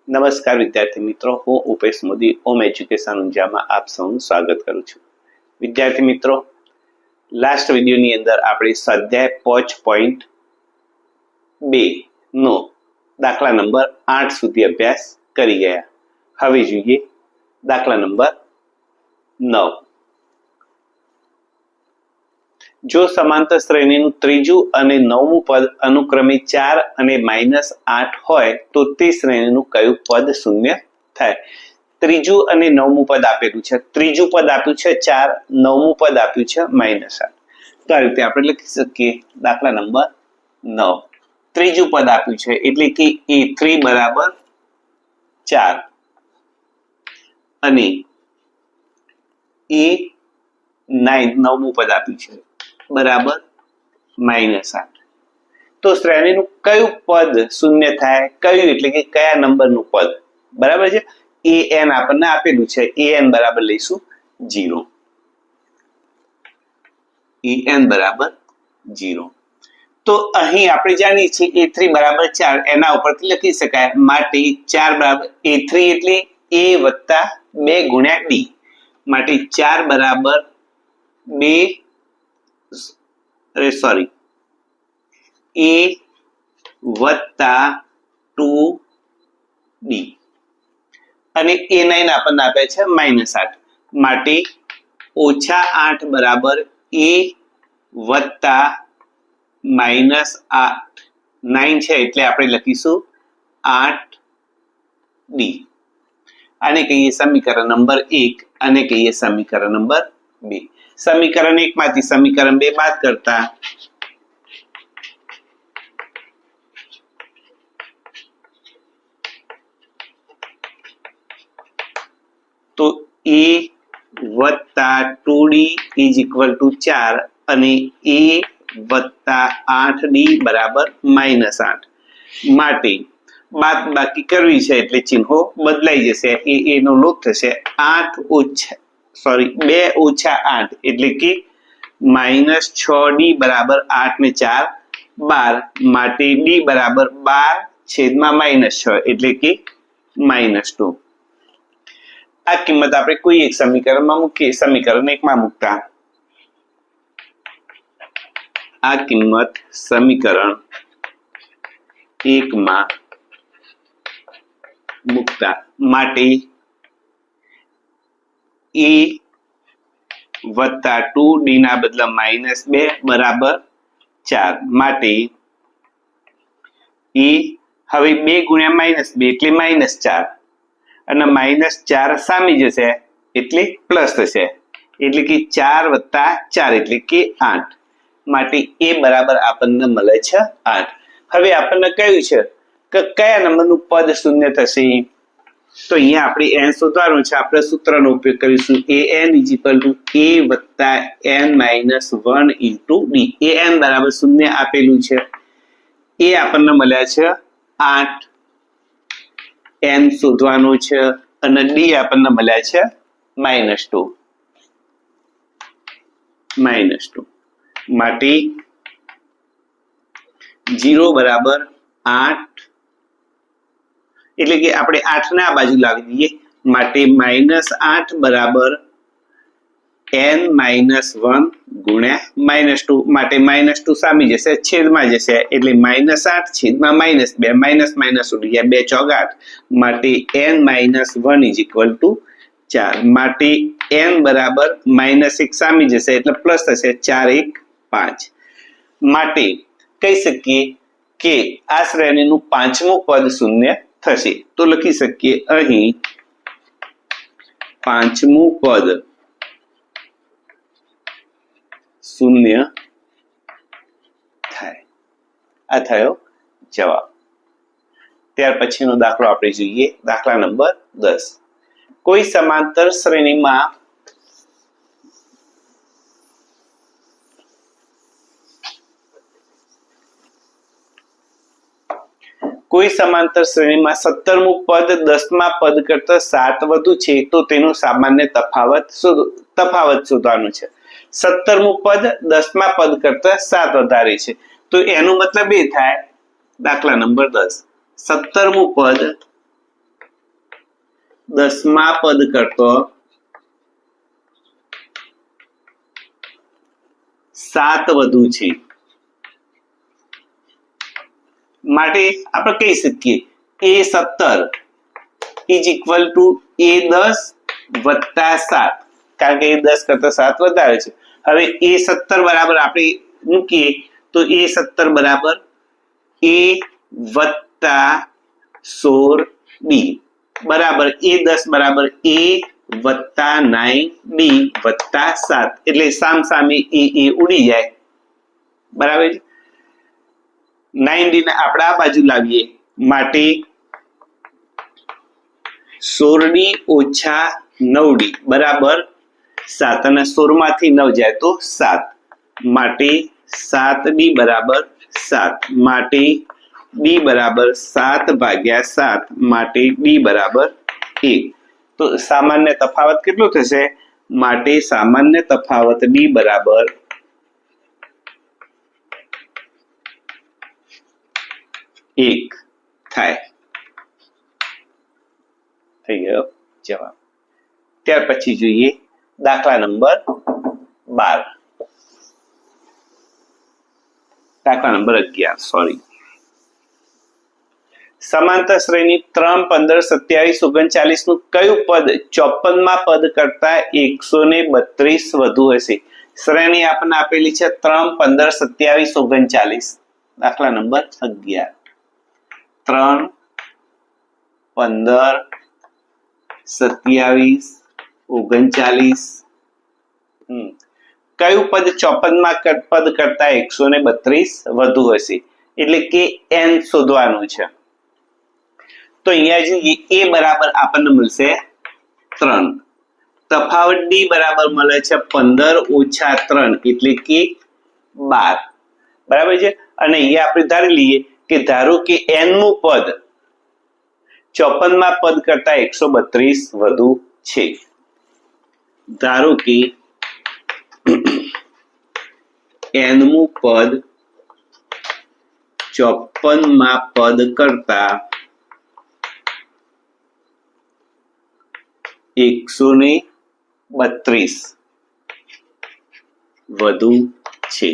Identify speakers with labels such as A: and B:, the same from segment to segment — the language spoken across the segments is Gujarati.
A: નમસ્કાર વિદ્યાર્થી મિત્રો, હું ઉપેશ મોદી ઓમ એજ્યુકેશન ઊંઝામાં આપ સૌનું સ્વાગત કરું છું. વિદ્યાર્થી મિત્રો, લાસ્ટ વિડીયોની અંદર આપણે સ્વાધ્યાય 5.2 નો દાખલા નંબર 8 સુધી અભ્યાસ કરી ગયા. હવે જોઈએ દાખલા નંબર 9. જો સમાંતર શ્રેણીનું ત્રીજું અને નવમું પદ અનુક્રમે 4 અને -8 હોય તો તે શ્રેણીનું કયું પદ શૂન્ય થાય? ત્રીજું અને નવમું પદ આપેલું છે. ત્રીજું પદ આપ્યું છે 4, નવમું પદ આપ્યું છે -8. તો આ રીતે આપણે લખી શકીએ દાખલા નંબર 9. ત્રીજું પદ આપ્યું છે એટલે કે a3 બરાબર 4 અને a9 નવમું પદ આપ્યું છે બરાબર -8. તો શ્રેણીનું કયું પદ શૂન્ય થાય? કયું એટલે કે કયા નંબરનું પદ? બરાબર છે. an આપણને આપેલું છે, an બરાબર લઈશું 0. an બરાબર 0. તો અહીં આપણે જાણીએ છીએ a3 બરાબર 4, એના ઉપરથી લખી શકાય. માટે 4 બરાબર a3 એટલે a વત્તા 2 ગુણ્યા d. માટે 4 બરાબર 2 a વત્તા 2d અને a9 આપણને આપે છે -8. માટે -8 બરાબર a વત્તા -8 9 છે એટલે આપણે લખીશું 8d. આને કહીએ સમીકરણ નંબર 1 અને કહીએ સમીકરણ નંબર 2. સમીકરણ 1 માંથી સમીકરણ 2 બાદ કરતા તો a વત્તા 2d ઇઝ ઇક્વલ ટુ 4 અને a વત્તા 8d બરાબર -8. માટે બાદ બાકી કરવી છે એટલે ચિહ્નો બદલાઈ જશે. એ નો લોપ થશે. 2 ઓછા 8 એટલે કે -6d બરાબર 8 ને 4 12. માટે d બરાબર 12 છેદમાં -6 એટલે કે -2. આ કિંમત આપણે કોઈ એક સમીકરણમાં મૂકીએ. સમીકરણ 1 માં મૂકતા આ કિંમત સમીકરણ 1 માં મૂકતા માટે a વત્તા 2d ના બદલે -2 બરાબર 4. માટે a હવે 2 ગુણ્યા -2 એટલે -4 અને -4 સામે જશે એટલે પ્લસ થશે એટલે કે 4 વત્તા 4 એટલે કે 8. માટે a બરાબર આપણને મળે છે 8. હવે આપણને કહ્યું છે કે કયા નંબરનું પદ શૂન્ય થશે? તો અહીંયા આપણે n શોધવાનું છે. આપણે સૂત્રનો ઉપયોગ કરીશું. an a વત્તા n-1 ઇન્ટુ d. an બરાબર 0 આપેલું છે. એ આપણને મળ્યા છે 8. n શોધવાનું છે અને d આપણને મળ્યા છે -2. માટે 0 બરાબર 8 એટલે કે આપણે 8 ને આ બાજુ લાવી દઈએ. માટે -8 બરાબર n-1 ગુણ્યા -2. માટે -2 સામે જશે, છેદમાં જશે એટલે -8 છેદમાં -2 ઉડી ગયા 2 ચોક 8. માટે n-1 ઇઝ ઇક્વલ ટુ 4. માટે n બરાબર -1 સામે જશે એટલે પ્લસ થશે 4 1 5. માટે કહી શકીએ કે આ શ્રેણીનું પાંચમું પદ શૂન્ય થશે. તો લખી શકીએ અહીં પાંચમું પદ શૂન્ય થાય. આ થયો જવાબ. ત્યાર પછીનો દાખલો આપણે જોઈએ. દાખલા નંબર 10. કોઈ સમાંતર શ્રેણીમાં કોઈ સમાંતર શ્રેણીમાં 17મું પદ 10મા પદ કરતા 7 વધુ છે તો તેનો સામાન્ય તફાવત શોધવાનો છે. 17મું પદ 10મા પદ કરતા 7 વધારે છે તો એનો મતલબ એ થાય દાખલા નંબર 10 17મું પદ 10મા પદ કરતો 7 વધુ છે માટે આપણે કહી શકીએ A17 is equal to A10 વત્તા 7 કારણ કે A10 કરતા 7 વધારે છે. હવે A17 બરાબર આપણે મૂકીએ તો A17 બરાબર A વત્તા 16B બરાબર A10 બરાબર A વત્તા 9B વત્તા 7 એટલે સામસામે એ ઉડી જાય બરાબર. 9D ને આપણે આ બાજુ લાવીએ માટે 16D ઓછા 9D બરાબર 7 અને 16 માંથી 9 જાય તો 7 માટે 7D બરાબર 7 માટે D બરાબર 7 ભાગ્યા 7 માટે D બરાબર 1. તો સામાન્ય તફાવત કેટલો થશે માટે સામાન્ય તફાવત D બરાબર 1 થાય. થઈ ગયો જવાબ. ત્યાર પછી જોઈએ દાખલા નંબર 12 દાખલા નંબર 11 સોરી. સમાંતર શ્રેણી 3, 15, 27, 39 નું કયું પદ 54મા પદ કરતા 132 વધુ હશે? શ્રેણી આપણને આપેલી છે 3, 15, 27, 39. દાખલા નંબર 11 3, 15, 27, 39 કયું પદ 54મા પદ કરતા 132 વધુ હશે? એટલે કે n શોધવાનું છે. તો અહીંયા જોઈએ a બરાબર આપણને મળશે 3, તફાવત d બરાબર મળે છે 15 ઓછા 3 એટલે કે 12 બરાબર છે. અને અહીંયા આપણે ધારી લઈએ કે ધારો કે n નું પદ 54મા પદ કરતા 132 વધુ છે. ધારો કે n નું પદ 54મા પદ કરતા 132 વધુ છે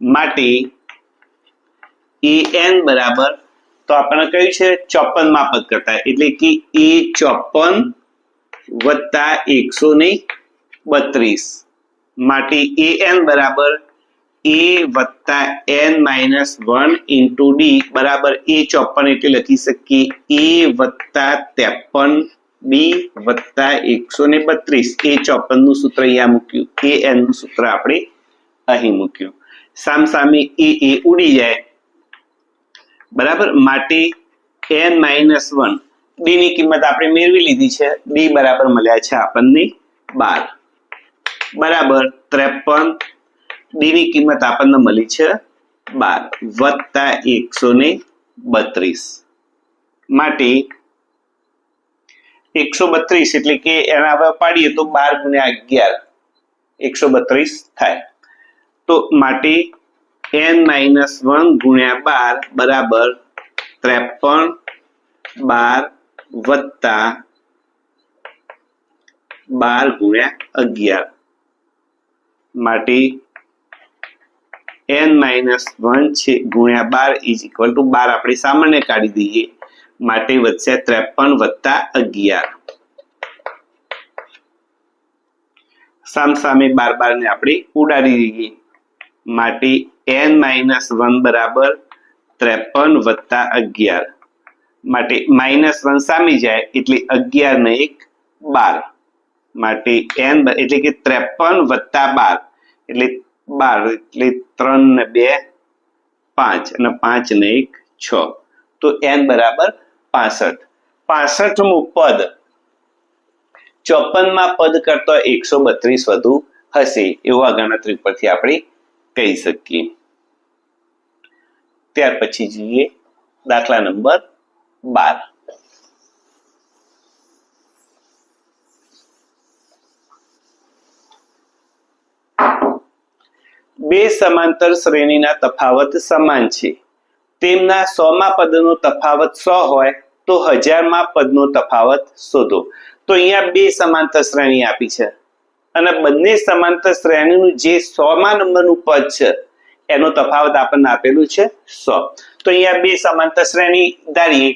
A: માટે an બરાબર તો આપણને કહ્યું છે 54મા પદ કરતા એટલે કે A54 વત્તા 132 માટે an બરાબર a વત્તા n માઇનસ 1 ઇન્ટુ d બરાબર A54 એટલે લખી શકીએ a વત્તા 53 b વત્તા 132 A54 નું સૂત્ર અહીંયા મૂક્યું an નું સૂત્ર આપણે અહીં મૂક્યું. સામસામે એ ઉડી જાય બરાબર માટે n માઇનસ 1 d ની કિંમત આપણે મેળવી લીધી છે. d બરાબર મળ્યા છે આપણને 12 બરાબર 53 d ની કિંમત આપણને મળી છે 12 વત્તા 132 માટે 132 એટલે કે એના હવે પાડીએ તો 12 ગુણ્યા 11 132 થાય. તો માટે n માઇનસ 1 ગુણ્યા 12 બરાબર 53 12 વત્તા 12 ગુણ્યા 11 માટે n માઇનસ 1 છે ગુણ્યા 12 ઇઝ ઇક્વલ ટુ 12 આપણે સામાન્ય કાઢી દઈએ માટે વધશે 53 વત્તા 11 સામસામે 12 ને આપણે ઉડાડી દઈએ માટે n માઇનસ 1 બરાબર 53 વત્તા 11 માટે માઇનસ 1 સામી જાય એટલે 11 ને 1 12 માટે n એટલે કે 53 વત્તા 12 એટલે 12 એટલે 3 ને 2 5 અને 5 ને 1 6 તો n બરાબર 65. 65મું પદ 54મા પદ કરતા 132 વધુ હશે એવું આ ગણતરી પરથી આપણે કહી શકીએ. ત્યાર પછી જોઈએ દાખલા નંબર 12 બે સમાંતર શ્રેણીના તફાવત સમાન છે. તેમના 100મા પદનો તફાવત 100 હોય તો 1000 માં પદનો તફાવત શોધો. તો અહીંયા બે સમાંતર શ્રેણી આપી છે અને બંને સમાંતર શ્રેણીનું જે 100મા નંબરનું પદ છે એનો તફાવત આપણને આપેલું છે 100. તો અહીંયા બે સમાંતર શ્રેણી ધારીએ,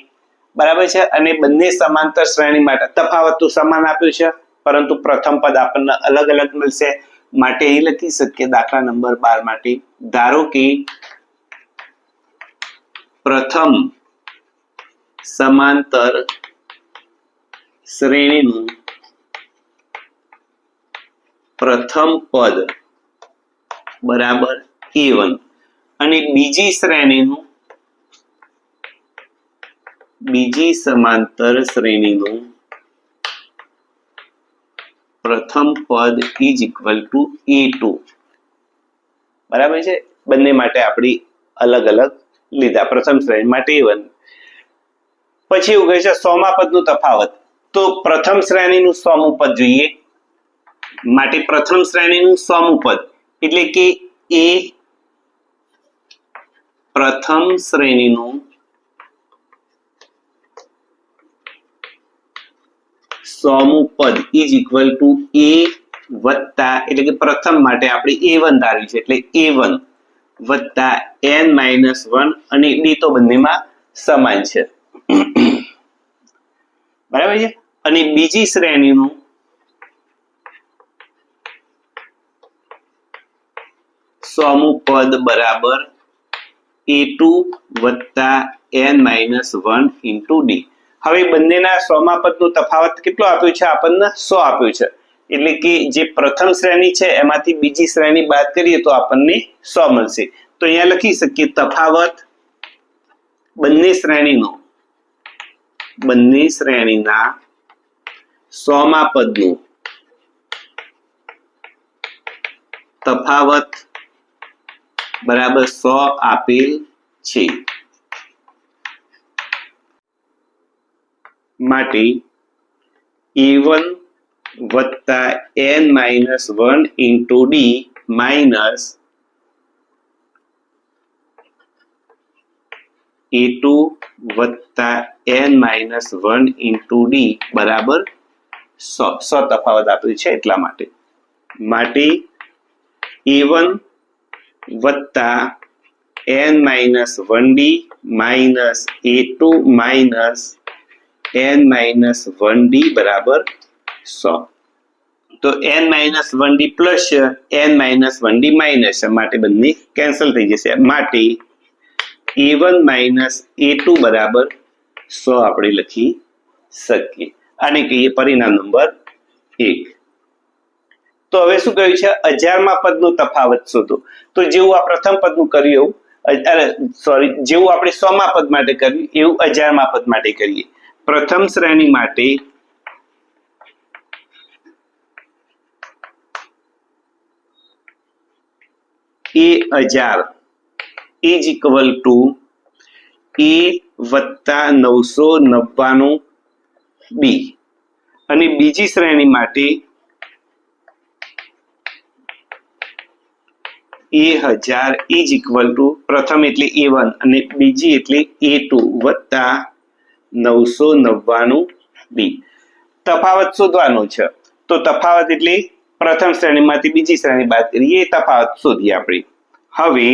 A: બરાબર છે, અને બંને સમાંતર શ્રેણી માટે તફાવત તો સમાન આપ્યું છે, પરંતુ પ્રથમ પદ આપણને અલગ અલગ મળશે. માટે એ લખી શકીએ દાખલા નંબર 12 માટે, ધારો કે પ્રથમ સમાંતર શ્રેણીનું પ્રથમ પદ બરાબર a1 અને બીજી શ્રેણીનું બીજી સમાંતર શ્રેણીનું પ્રથમ પદ ઇઝ ઇક્વલ ટુ a2. બરાબર છે, બંને માટે આપણી અલગ અલગ લીધા. પ્રથમ શ્રેણી માટે a1, પછી એવું કહે છે 100મા પદનું તફાવત. તો પ્રથમ શ્રેણીનું 100મું પદ જોઈએ, માટે પ્રથમ શ્રેણીનું 100મું પદ એટલે કે a પ્રથમ શ્રેણીનું 100મું પદ ઇઝ ઇક્વલ ટુ a વત્તા, એટલે કે પ્રથમ માટે આપણે a1 ધાર્યું છે એટલે a1 વત્તા n-1 અને d તો બંનેમાં સમાન છે. બરાબર છે. અને બીજી શ્રેણીનું 100મું પદ બરાબર a2 વત્તા n-1 ઇન્ટુ d. હવે બંનેના 100મા પદનો તફાવત કેટલો આપ્યો છે? આપણને 100 આપ્યો છે. એટલે કે જે પ્રથમ શ્રેણી છે એમાંથી બીજી શ્રેણી બાદ કરીએ તો આપણને 100 મળશે. તો અહીંયા લખી શકીએ તફાવત બંને શ્રેણીના 100મા પદનું તફાવત બરાબર 100 આપેલ છે. માટે a1 વત્તા n-1 into d minus a2 વત્તા n-1 ઇન્ટુ d બરાબર 100 તફાવત આપ્યું છે એટલા માટે. માટે a1 વત્તા n-1d minus a2 minus n-1d બરાબર 100. તો n-1d પ્લસ n-1d માઇનસ માટે બંને કેન્સલ થઈ જશે. માટે a1 માઇનસ a2 બરાબર 100 આપણે લખી શકીએ. આને કહીએ પરિણામ નંબર 1. તો હવે શું કહ્યું છે? 1000મા પદનો તફાવત શોધો. તો જેવું આ પ્રથમ પદનું કર્યું જેવું આપણે 100મા પદ માટે કર્યું એવું 1000મા પદ માટે કરીએ. પ્રથમ શ્રેણી માટે a1000 is equal to a વત્તા 999 b અને બીજી શ્રેણી માટે a1000 ઇઝ ઇક્વલ ટુ પ્રથમ એટલે a1 અને બીજી એટલે a2 વત્તા 999 b. તફાવત શોધવાનો છે. તો તફાવત એટલે પ્રથમ શ્રેણીમાંથી બીજી શ્રેણી બાદ કરીએ એ તફાવત શોધીએ આપણે. હવે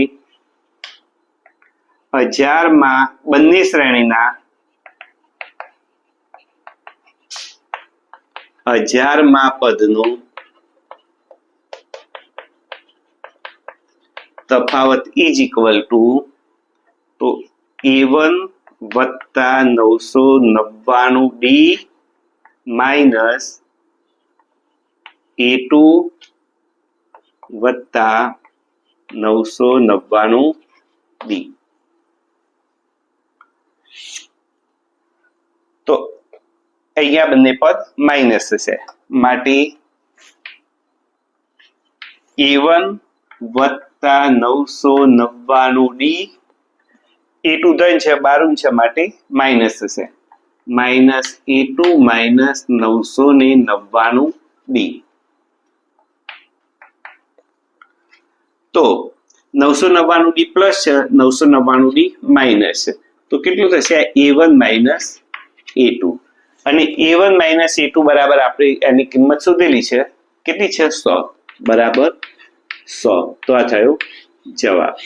A: 1000માં બંને શ્રેણીના 1000મા પદનો તફાવત ઇઝ ઇક્વલ ટુ તો a1 વત્તા 999d માઇનસ a2 વત્તા 999d. તો અહીંયા બંને પદ માઇનસ થશે. માટે a1 વત્તા 999d a2 ધન છે, બારું છે માટે માઇનસ થશે. Minus a2 minus 999d. તો 999d પ્લસ છે, 999d માઇનસ છે. તો કેટલું થશે? a1 માઇનસ a2 અને a1 માઇનસ a2 બરાબર આપણે એની કિંમત શોધેલી છે, કેટલી છે 100 બરાબર 100. તો આ થયો જવાબ.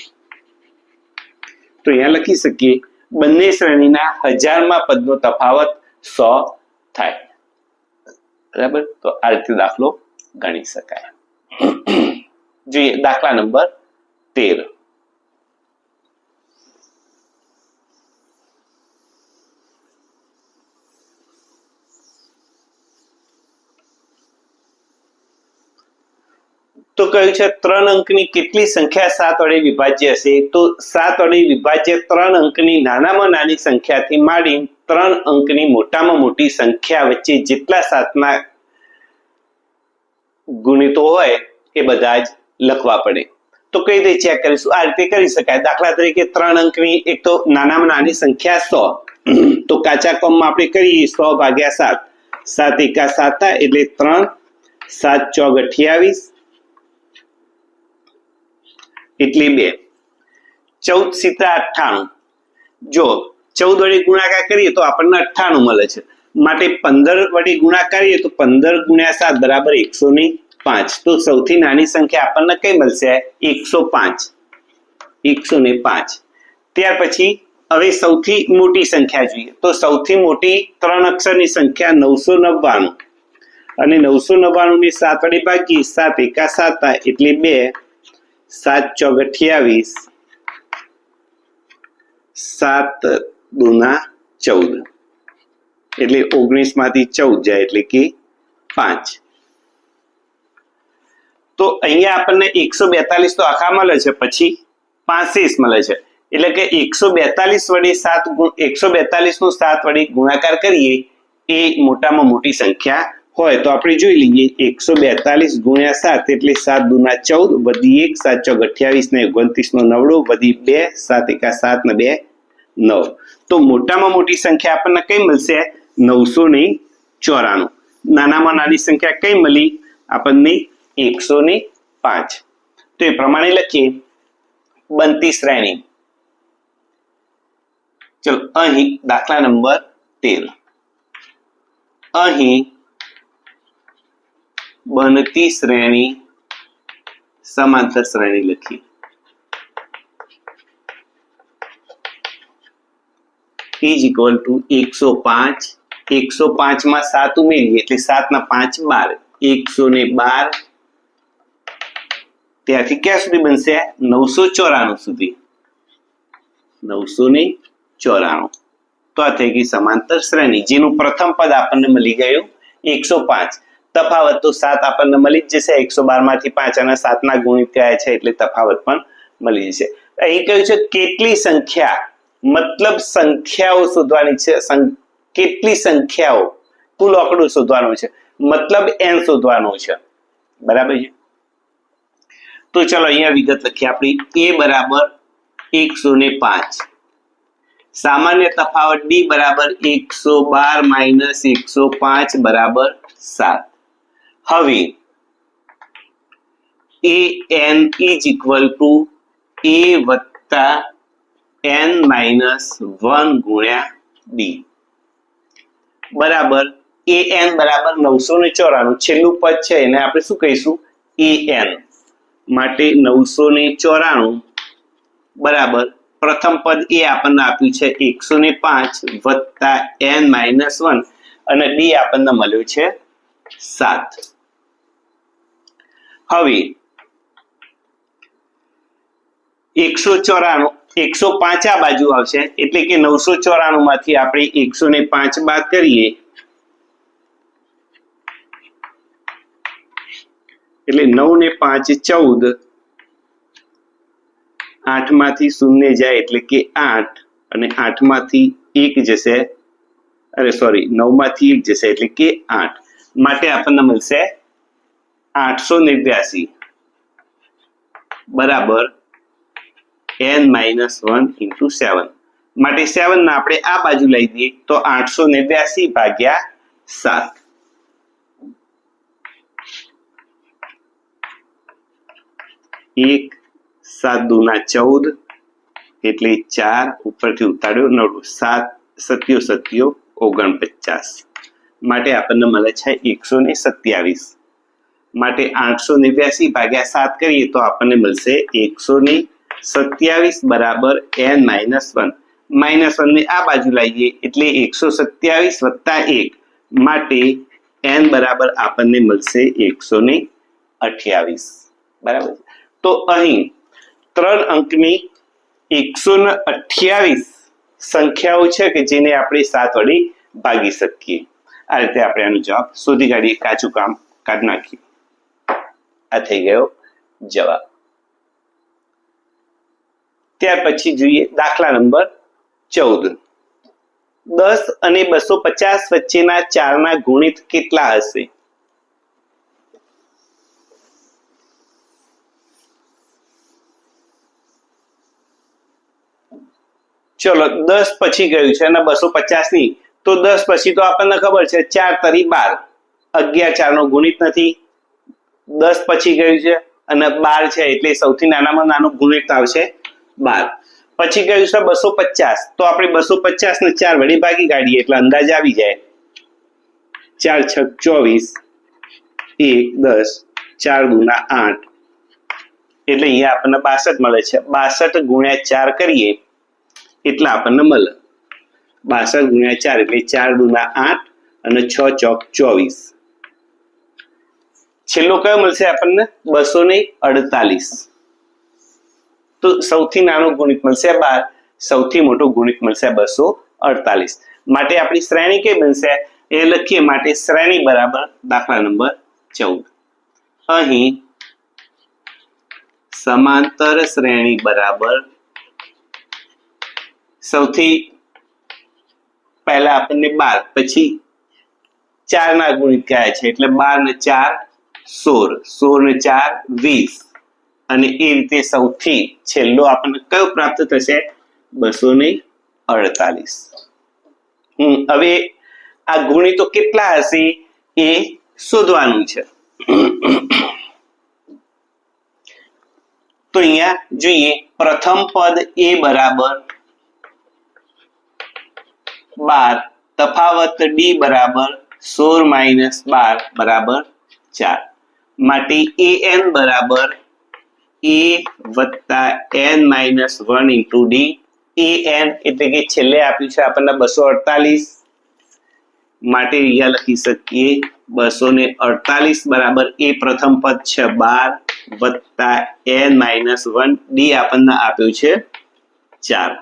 A: તો અહીંયા લખી શકીએ બંને શ્રેણીના હજારમાં પદનો તફાવત 100 થાય. બરાબર. તો આ રીતે દાખલો ગણી શકાય. જોઈએ દાખલા નંબર 13. તો કહ્યું છે 3 અંકની કેટલી સંખ્યા 7 વડે વિભાજ્ય હશે? તો 7 વડે વિભાજ્ય 3 અંકની નાનામાં નાની સંખ્યાથી માંડી 3 અંકની મોટામાં મોટી સંખ્યા વચ્ચે જેટલા 7ના ગુણિતો હોય એ બધા જ લખવા પડે. તો કઈ રીતે ચેક કરીશું? આ રીતે કરી શકાય. દાખલા તરીકે 3 અંકની એક તો નાનામાં નાની સંખ્યા 100, તો કાચા કોમમાં આપણે કરીએ 100 ભાગ્યા 7, 7 એકા 7 થાય એટલે 3, 7 ચોક 28 એટલે 2, 14 સીતા 98. જો 14 વડે ગુણાકાર કરીએ તો આપણને 98 મળે છે, માટે 15 વડે ગુણાકાર કરીએ તો 15 ગુણ્યા 7 બરાબર 105. તો સૌથી નાની સંખ્યા આપણને કઈ મળશે? 105. 105. ત્યાર પછી હવે સૌથી મોટી સંખ્યા જોઈએ. તો સૌથી મોટી 3 અક્ષરની સંખ્યા 999 અને 999 ને 7 વડે ભાગીએ 7 એકા 7 થાય એટલે 2, 7 ચોક 28, 7 દુના 14 એટલે 19 માંથી 14 જાય એટલે કે 5. તો અહીંયા આપણને 142 તો આખા મળે છે, પછી 5 મળે છે, એટલે કે 142 વડે 142 નો 7 વડે ગુણાકાર કરીએ એ મોટામાં મોટી સંખ્યા હોય. તો આપણે જોઈ લઈએ 142 ગુણ્યા 7 એટલે 7 દુના 14 વધી 1, 7 ચોક 28 ને 29 નો 9 વધી 2, 7 એકા 7 ને 2 9. તો મોટામાં મોટી સંખ્યા આપણને કઈ મળશે? 994. નાનામાં નાની સંખ્યા કઈ મળી આપણને? 105. તો એ પ્રમાણે લખીએ બનતી શ્રેણી. ચલો અહીં દાખલા નંબર 13. અહીં બનતી શ્રેણી સમાંતર શ્રેણી લખી. Is equal to 105. 105 માં 7 ઉમેરીએ એટલે 7 ના 5 12, 112. ત્યાંથી ક્યાં સુધી બનશે? 994 સુધી. 994. તો આ થઈ ગઈ સમાંતર શ્રેણી, જેનું પ્રથમ પદ આપણને મળી ગયું 105. તફાવત તો 7 આપણને મળી જ જશે. 112 માંથી 5 અને 7 ના ગુણિત થયા છે એટલે તફાવત પણ મળી જશે. અહીં કહ્યું છે કેટલી સંખ્યા, મતલબ સંખ્યાઓ શોધવાની છે. કેટલી સંખ્યાઓ, કુલ આંકડો શોધવાનો છે, મતલબ n શોધવાનો છે. બરાબર છે. તો ચલો અહીંયા વિગત લખીએ આપણી. a બરાબર 105, સામાન્ય તફાવત d બરાબર 112 માઇનસ 105 બરાબર 7. હવે an is equal to a વત્તા n માઇનસ 1 ગુણ્યા d બરાબર an બરાબર 994. છેલ્લું પદ છે એને આપણે શું કહીશું? an. માટે 994 બરાબર પ્રથમ પદ એ આપણને આપ્યું છે 105 વત્તા n માઇનસ 1 અને d આપણને મળ્યો છે 7. હવે 194 105 આ બાજુ આવશે એટલે કે 994 માંથી આપણે 105 બાદ કરીએ એટલે 9 ને 5 14, 8 માંથી 0 જાય એટલે કે 8 અને 8 માંથી 1 જશે, અરે સોરી 9 માંથી 1 જશે એટલે કે 8. માટે આપણને મળશે 889 બરાબર n માઇનસ 1 ઇન્ટુ 7. માટે 7 ના આપણે આ બાજુ લઈ દઈએ તો 889 ભાગ્યા 7. એક 7 દુના 14 એટલે 4, ઉપરથી ઉતાર્યો 9, 7 સત્યો 49 માટે આપણને મળે છે 127 માટે 889 ભાગ્યા 7 કરીએ તો આપણને મળશે 127 બરાબર n -1 -1 ને આ બાજુ લાવીએ એટલે 127 વત્તા 1 માટે n બરાબર આપણને મળશે 128 બરાબર. તો અહીં 3 અંકની 128 સંખ્યાઓ છે કે જેને આપણે 7 વડે ભાગી શકીએ. આ રીતે આપણે આનો જવાબ શોધી કાઢીએ, કાચું કામ કાઢી નાખીએ. આ થઈ ગયો જવાબ. ત્યાર પછી જોઈએ દાખલા નંબર 14. 10 અને 250 વચ્ચેના 4 ના ગુણિત કેટલા હશે? ચલો 10 પછી ગયું છે અને 250 ની, તો 10 પછી તો આપણને ખબર છે 4 તરી 12, 11 4 નો ગુણિત નથી. 10 પછી ગયું છે અને 12 છે એટલે સૌથી નાનામાં નાનું ગુણિત આવશે 12. પછી ગયું છે 250, તો આપણે 250 ને 4 વડે ભાગી કાઢીએ એટલે અંદાજ આવી જાય. 4 6 24, 1 10, 4 દૂના 8 એટલે અહીંયા આપણને 62 મળે છે. 62 ગુણ્યા 4 કરીએ એટલે આપણને મળે 62 ગુણ્યા 4 એટલે 4 દૂના 8 અને 6 ચોક 24. છેલ્લો કયો મળશે આપણને? 248. તો સૌથી નાનો ગુણિત મળશે 12, સૌથી મોટો ગુણિત મળશે 248. માટે આપણી શ્રેણી કઈ બનશે એ લખીએ. માટે શ્રેણી બરાબર દાખલા નંબર 14. અહીં સમાંતર શ્રેણી બરાબર સૌથી પહેલા આપણને 12, પછી 4 ના ગુણિત કયા છે એટલે 12 ને 4 16, 16 ને 4 20 અને એ રીતે સૌથી છેલ્લો આપણને કયો પ્રાપ્ત થશે? 248. હવે આ ગુણિતો કેટલા હશે એ શોધવાનું છે. તો અહીંયા જોઈએ પ્રથમ પદ a બરાબર 12, તફાવત d બરાબર 16 - 12 બરાબર 4. માટે an બરાબર a વત્તા n -1 ઇન્ટુ d. an એટલે કે છેલ્લે આપ્યું છે આપણને 248 માટે અહીંયા લખી શકીએ 248 બરાબર a પ્રથમ પદ છે 12 વત્તા n -1 d આપણને આપ્યું છે 4.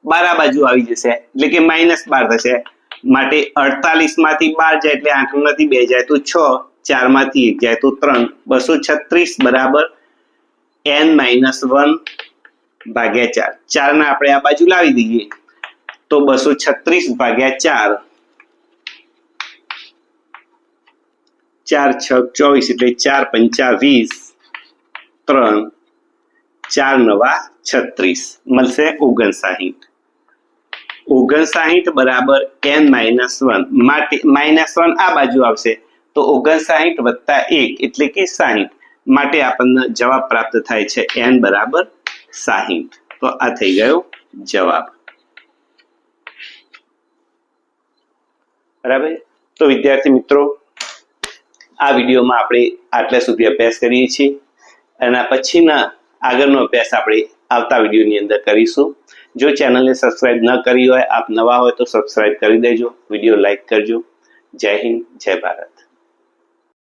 A: 12 બાજુ આવી જશે એટલે કે -12 થશે. માટે 48 માંથી 12 જાય એટલે 8 માંથી 2 જાય તો 6, 4 માંથી 1 જાય તો 3, 236 બરાબર n -1 ભાગ્યા 4. 4 ને આપણે આ બાજુ લાવી દઈએ તો 236 ભાગ્યા 4, 4 6 24 એટલે 4 5 20, 3 4 9 36 મળશે 59. 59 બરાબર n -1 માટે -1 આ બાજુ આવશે તો 59 વત્તા 1 એટલે કે 60 માટે આપણને જવાબ પ્રાપ્ત થાય છે n બરાબર 60. તો આ થઈ ગયો જવાબ. બરાબર. તો વિદ્યાર્થી મિત્રો આ વિડીયોમાં આપણે આટલા સુધી અભ્યાસ કરીએ છીએ. એના પછીના આગળનો અભ્યાસ આપણે આવતા વિડીયોની અંદર કરીશું. જો ચેનલને સબસ્ક્રાઇબ ન કરી હોય, આપ નવા હોય તો સબસ્ક્રાઇબ કરી દેજો, વિડીયો લાઈક કરજો. જય હિન્દ, જય ભારત.